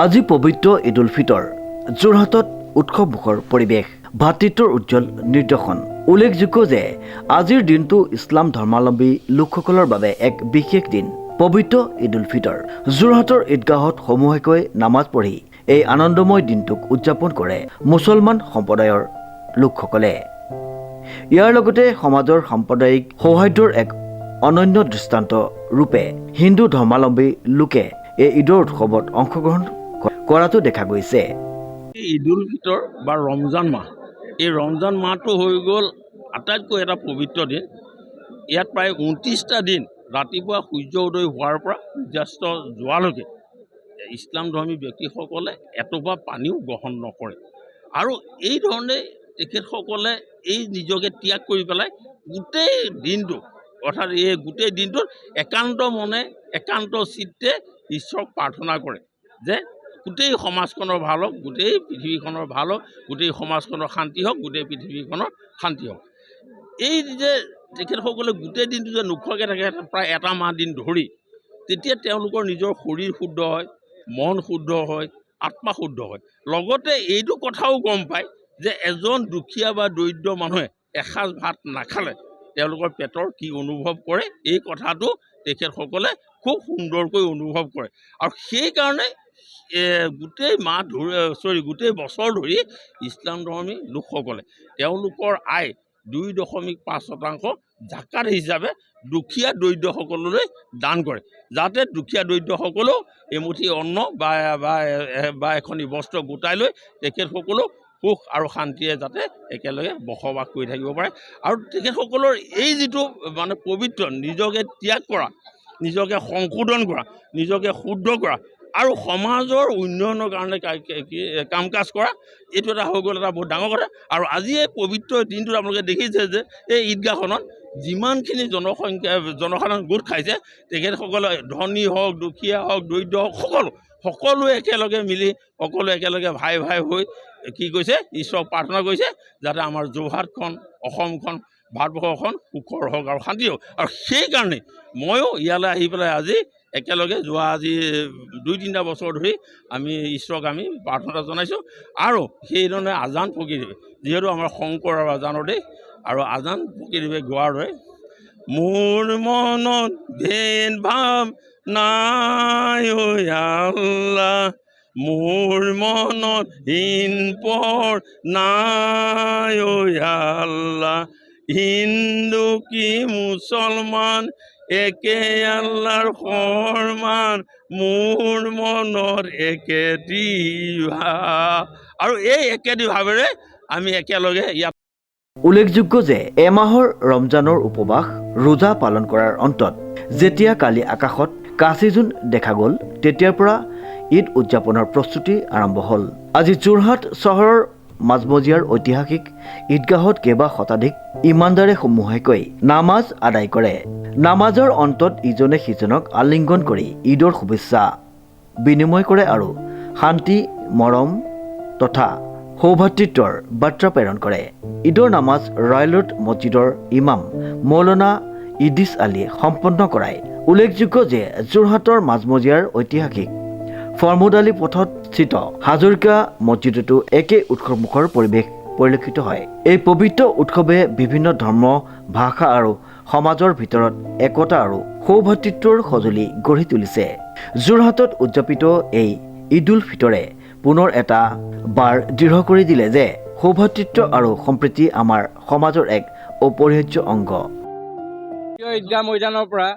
আজি পবিত্ৰ ঈদ উল ফিতৰ যোৰহাটত উৎসৱমুখৰ পৰিৱেশ ভাতৃত্বৰ উজ্জ্বল নিদৰ্শন উল্লেখযোগ্য যে আজিৰ দিনটো ইছলাম ধৰ্মাৱলম্বী লোকসকলৰ বাবে এক বিশেষ দিন পবিত্ৰ ঈদ উল ফিতৰ যোৰহাটৰ ঈদগাহত সমূহীয়াকৈ নামাজ পঢ়ি এই আনন্দময় দিনটোক উদযাপন কৰে মুছলমান সম্প্ৰদায়ৰ লোকসকলে ইয়াৰ লগতে সমাজৰ সাম্প্ৰদায়িক সৌহাৰ্দ্যৰ এক অনন্য দৃষ্টান্ত ৰূপে হিন্দু ধৰ্মাৱলম্বী লোকে এই ঈদৰ উৎসৱত অংশগ্ৰহণ কৰাটো দেখা গৈছে। ঈদ উল ফিতৰ বা ৰমজান মাহ এই ৰমজান মাহটো হৈ গ'ল আটাইতকৈ এটা পবিত্ৰ দিন। ইয়াত প্ৰায় ২৯টা দিন ৰাতিপুৱা সূৰ্য উদয় হোৱাৰ পৰা সূৰ্যাস্ত যোৱালৈকে ইছলাম ধৰ্মী ব্যক্তিসকলে এটোপা পানীও গ্ৰহণ নকৰে আৰু এই ধৰণে তেখেতসকলে এই নিজকে ত্যাগ কৰি পেলাই গোটেই দিনটো অৰ্থাৎ এই গোটেই দিনটোত একান্ত মনে একান্ত চিত্তে ঈশ্বৰক প্ৰাৰ্থনা কৰে যে গোটেই সমাজখনৰ ভাল হওক, গোটেই পৃথিৱীখনৰ ভাল হওক, গোটেই সমাজখনৰ শান্তি হওক, গোটেই পৃথিৱীখনৰ শান্তি হওক। এই যে তেখেতসকলে গোটেই দিনটো যে নোখোৱাকৈ থাকে প্ৰায় এটা মাহ দিন ধৰি, তেতিয়া তেওঁলোকৰ নিজৰ শৰীৰ শুদ্ধ হয়, মন শুদ্ধ হয়, আত্মা শুদ্ধ হয়। লগতে এইটো কথাও গম পায় যে এজন দুখীয়া বা দৰিদ্ৰ মানুহে এসাঁজ ভাত নাখালে তেওঁলোকৰ পেটৰ কি অনুভৱ কৰে এই কথাটো তেখেতসকলে খুব সুন্দৰকৈ অনুভৱ কৰে আৰু সেইকাৰণে গোটেই মাহ গোটেই বছৰ ধৰি ইছলাম ধৰ্মী লোকসকলে তেওঁলোকৰ আয় 2.5% জাকাত হিচাপে দুখীয়া দৰিদ্ৰসকললৈ দান কৰে, যাতে দুখীয়া দৰিদ্ৰসকলেও এমুঠি অন্ন বা এখনি বস্ত্ৰ গোটাই লৈ তেখেতসকলেও সুখ আৰু শান্তিৰে যাতে একেলগে বসবাস কৰি থাকিব পাৰে। আৰু তেখেতসকলৰ এই যিটো মানে পবিত্ৰ নিজকে ত্যাগ কৰা, নিজকে সংশোধন কৰা, নিজকে শুদ্ধ কৰা আৰু সমাজৰ উন্নয়নৰ কাৰণে কাম কাজ কৰা, এইটো এটা হৈ গ'ল এটা বহুত ডাঙৰ কথা। আৰু আজি এই পবিত্ৰ দিনটোত আপোনালোকে দেখিছে যে এই ঈদগাহখনত যিমানখিনি জনসাধাৰণ গোট খাইছে তেখেতসকলে ধনী হওক, দুখীয়া হওক, দৰিদ্ৰ হওক, সকলোৱে একেলগে মিলি সকলো একেলগে ভাই হৈ কি কৈছে ঈশ্বৰক প্ৰাৰ্থনা কৰিছে যাতে আমাৰ যোৰহাটখন, অসমখন, ভাৰতবৰ্ষখন সুখৰ হওক আৰু শান্তি হওক। আৰু সেইকাৰণে ময়ো ইয়ালৈ আহি পেলাই আজি একেলগে যোৱা আজি 2-3টা বছৰ ধৰি আমি ঈশ্বৰক আমি প্ৰাৰ্থনা জনাইছোঁ আৰু সেইধৰণে আজান ফকীৰদেৱে যিহেতু আমাৰ শংকৰ আৰু আজানৰ দেশ আৰু আজান ফকীৰদেৱে গোৱাৰ দৰে মোৰ মনত ভেদ ভাৱ নাই ঐ আল্লাহ, মোৰ মনত হীন পৰ নাই ঐ আল্লাহ, হিন্দু কি মুছলমান একে আল্লাহৰ ফৰমান, মোৰ মনৰ একেটি ভাৱ। আৰু এই একেটি ভাৱেৰে আমি একেলগে ইয়াত উল্লেখযোগ্য যে এমাহৰ ৰমজানৰ উপবাস ৰোজা পালন কৰাৰ অন্তত যেতিয়া কালি আকাশত কাচি জোন দেখা গ'ল তেতিয়াৰ পৰা ঈদ উদযাপনৰ প্ৰস্তুতি আৰম্ভ হ'ল। আজি যোৰহাট চহৰৰ মাজমজিয়াৰ ঐতিহাসিক ঈদগাহত কেইবা শতাধিক ইমানদাৰে সমূহীয়াকৈ নামাজ আদায় কৰে। নামাজৰ অন্তত ইজনে সিজনক আলিংগন কৰি ঈদৰ শুভেচ্ছা বিনিময় কৰে আৰু শান্তি, মৰম তথা সৌভাতৃত্বৰ বাৰ্তা প্ৰেৰণ কৰে। ঈদৰ নামাজ ৰয়েল ৰোড মছজিদৰ ইমাম মৌলানা ইদ্ৰিছ আলীয়ে সম্পন্ন কৰায়। উল্লেখযোগ্য যে যোৰহাটৰ মাজমজিয়াৰ ঐতিহাসিক ফৰ্মুদ আলী পথত স্থিত হাজৰিকা মছজিদতো একে উৎসৱমুখৰ পৰিৱেশ পৰিলক্ষিত হয়। এই পবিত্ৰ উৎসৱে বিভিন্ন ধৰ্ম, ভাষা আৰু সমাজৰ ভিতৰত একতা আৰু সৌভাতৃত্বৰ সঁজুলি গঢ়ি তুলিছে। যোৰহাটত উদযাপিত এই ঈদ উল ফিতৰে পুনৰ এটা বাৰ দৃঢ় কৰি দিলে যে সৌভাতৃত্ব আৰু সম্প্ৰীতি আমাৰ সমাজৰ এক অপৰিহাৰ্য অংগ। ঈদগাহ মৈদানৰ পৰা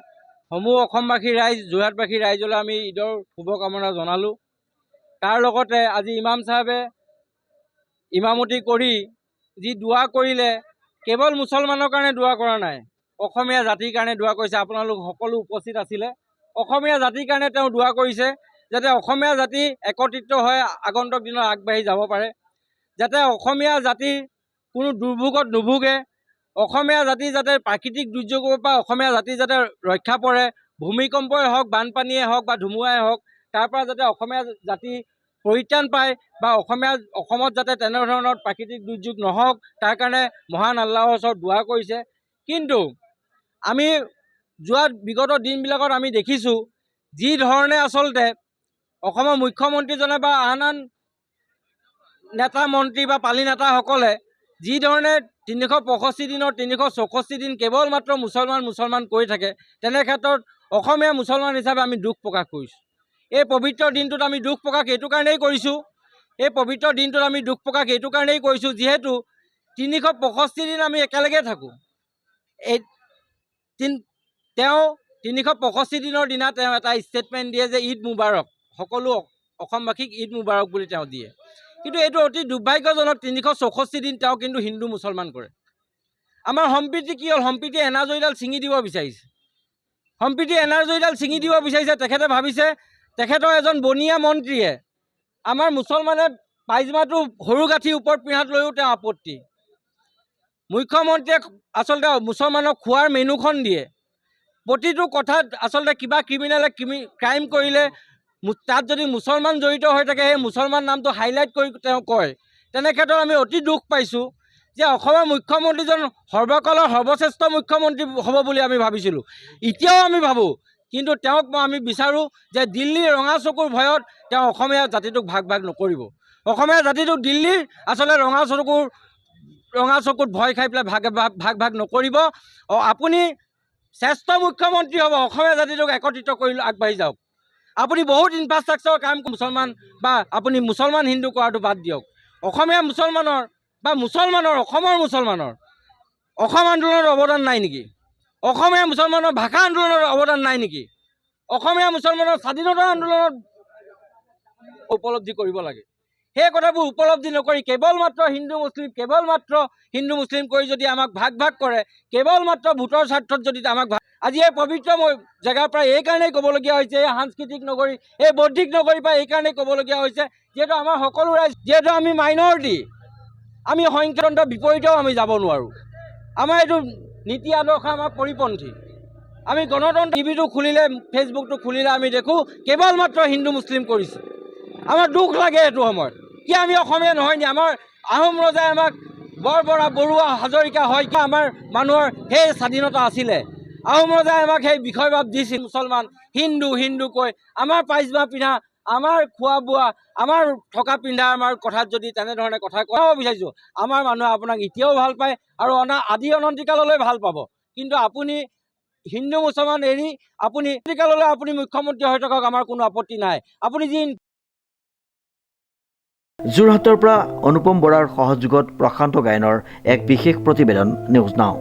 সমূহ অসমবাসী ৰাইজ, যোৰহাটবাসী ৰাইজলৈ আমি ঈদৰ শুভকামনা জনালোঁ। তাৰ লগতে আজি ইমাম চাহেবে ইমামতি কৰি যি দোৱা কৰিলে, কেৱল মুছলমানৰ কাৰণে দোৱা কৰা নাই, অসমীয়া জাতিৰ কাৰণে দোৱা কৰিছে। আপোনালোক সকলো উপস্থিত আছিলে। অসমীয়া জাতিৰ কাৰণে তেওঁ দোৱা কৰিছে যাতে অসমীয়া জাতি একত্ৰিত হৈ আগন্তুক দিনত আগবাঢ়ি যাব পাৰে, যাতে অসমীয়া জাতি কোনো দুৰ্ভোগত নুভোগে, অসমীয়া জাতি যাতে প্ৰাকৃতিক দুৰ্যোগৰ পৰা অসমীয়া জাতি যাতে ৰক্ষা পৰে, ভূমিকম্পই হওক, বানপানীয়ে হওক বা ধুমুহাই হওক, তাৰ পৰা যাতে অসমীয়া জাতি পৰিত্ৰাণ পায় বা অসমত যাতে তেনেধৰণৰ প্ৰাকৃতিক দুৰ্যোগ নহওক, তাৰ কাৰণে মহান আল্লাহৰ ওচৰত দোৱা কৰিছে। কিন্তু আমি যোৱা বিগত দিনবিলাকত আমি দেখিছোঁ যি ধৰণে আচলতে অসমৰ মুখ্যমন্ত্ৰীজনে বা আন আন নেতা মন্ত্ৰী বা পালি নেতাসকলে যিধৰণে 365 দিনৰ 364 দিন কেৱল মাত্ৰ মুছলমান কৰি থাকে, তেনে ক্ষেত্ৰত অসমীয়া মুছলমান হিচাপে আমি দুখ প্ৰকাশ কৰিছোঁ। এই পবিত্ৰ দিনটোত আমি দুখ প্ৰকাশ এইটো কাৰণেই কৰিছোঁ, যিহেতু 365 দিন আমি একেলগে থাকোঁ। তেওঁ 365 দিনৰ দিনা তেওঁ এটা ষ্টেটমেণ্ট দিয়ে যে ঈদ মুবাৰক, সকলো অসমবাসীক ঈদ মুবাৰক বুলি তেওঁ দিয়ে। কিন্তু এইটো অতি দুৰ্ভাগ্যজনক, 364 দিন তেওঁ কিন্তু হিন্দু মুছলমান কৰে। আমাৰ সম্প্ৰীতি কি হ'ল? সম্প্ৰীতি এনাজৰীডাল ছিঙি দিব বিচাৰিছে। তেখেতে ভাবিছে তেখেতৰ এজন বনীয়া মন্ত্ৰীয়ে আমাৰ মুছলমানে পাইজামাটো সৰু গাঁঠিৰ ওপৰত পিন্ধাত লৈও তেওঁ আপত্তি। মুখ্যমন্ত্ৰীয়ে আচলতে মুছলমানক খোৱাৰ মেনুখন দিয়ে। প্ৰতিটো কথাত আচলতে কিবা ক্ৰিমিনেলে ক্ৰাইম কৰিলে তাত যদি মুছলমান জড়িত হৈ থাকে, সেই মুছলমান নামটো হাইলাইট কৰি তেওঁ কয়। তেনে ক্ষেত্ৰত আমি অতি দুখ পাইছোঁ যে অসমৰ মুখ্যমন্ত্ৰীজন সৰ্বকালৰ সৰ্বশ্ৰেষ্ঠ মুখ্যমন্ত্ৰী হ'ব বুলি আমি ভাবিছিলোঁ, এতিয়াও আমি ভাবোঁ। কিন্তু তেওঁক আমি বিচাৰোঁ যে দিল্লীৰ ৰঙা চকুৰ ভয়ত তেওঁ অসমীয়া জাতিটোক ভাগ নকৰিব। অসমীয়া জাতিটোক দিল্লীৰ আচলতে ৰঙা চকুত ভয় খাই পেলাই ভাগ নকৰিব। আপুনি শ্ৰেষ্ঠ মুখ্যমন্ত্ৰী হ'ব, অসমীয়া জাতিটোক একত্ৰিত কৰি আগবাঢ়ি যাওক। আপুনি বহুত ইনফ্ৰাষ্ট্ৰাকচাৰৰ কাম মুছলমান বা আপুনি মুছলমান হিন্দু কৰাটো বাদ দিয়ক। অসমীয়া মুছলমানৰ বা অসমৰ মুছলমানৰ অসম আন্দোলনৰ অৱদান নাই নেকি? অসমীয়া মুছলমানৰ ভাষা আন্দোলনৰ অৱদান নাই নেকি? অসমীয়া মুছলমানৰ স্বাধীনতা আন্দোলনত উপলব্ধি কৰিব লাগে। সেই কথাবোৰ উপলব্ধি নকৰি কেৱল মাত্ৰ হিন্দু মুছলিম কৰি যদি আমাক ভাগ কৰে, কেৱল মাত্ৰ ভোটৰ স্বাৰ্থত যদি আমাক আজি এই পবিত্ৰ জেগাৰ পৰা এই কাৰণেই ক'বলগীয়া হৈছে, এই সাংস্কৃতিক নগৰী, এই বৌদ্ধিক নগৰীৰ পৰা এই কাৰণেই ক'বলগীয়া হৈছে, যিহেতু আমাৰ সকলো ৰাইজ, যিহেতু আমি মাইনৰিটি, আমি সংখ্যাতন্ত্ৰৰ বিপৰীতেও আমি যাব নোৱাৰোঁ। আমাৰ এইটো নীতি আদৰ্শ আমাৰ পৰিপন্থী। আমি গণতন্ত্ৰ টিভিটো খুলিলে, ফেচবুকটো খুলিলে আমি দেখোঁ কেৱল মাত্ৰ হিন্দু মুছলিম কৰিছে। আমাৰ দুখ লাগে এইটো সময়ত। কি আমি অসমীয়া নহয় নি? আমাৰ আহোম ৰজাই আমাক বৰবৰা, বৰুৱা, হাজৰিকা হয়, কি আমাৰ মানুহৰ সেই স্বাধীনতা আছিলে? আহোম ৰজাই আমাক সেই বিষয়বাদ দিছিল, মুছলমান হিন্দু কৈ আমাৰ পাইজামা পিন্ধা, আমাৰ খোৱা বোৱা, আমাৰ থকা পিন্ধা, আমাৰ কথাত যদি তেনেধৰণে কথা ক'ব বিচাৰিছোঁ, আমাৰ মানুহে আপোনাক এতিয়াও ভাল পায় আৰু আদি অনন্তিকাললৈ ভাল পাব। কিন্তু আপুনি হিন্দু মুছলমান এৰি আপুনি অনন্তিকাললৈ আপুনি মুখ্যমন্ত্ৰী হৈ থাকক, আমাৰ কোনো আপত্তি নাই। আপুনি যি যোৰহাটৰ পৰা অনুপম বৰাৰ সহযোগত প্ৰশান্ত গায়নৰ এক বিশেষ প্ৰতিবেদন, নিউজ নাও।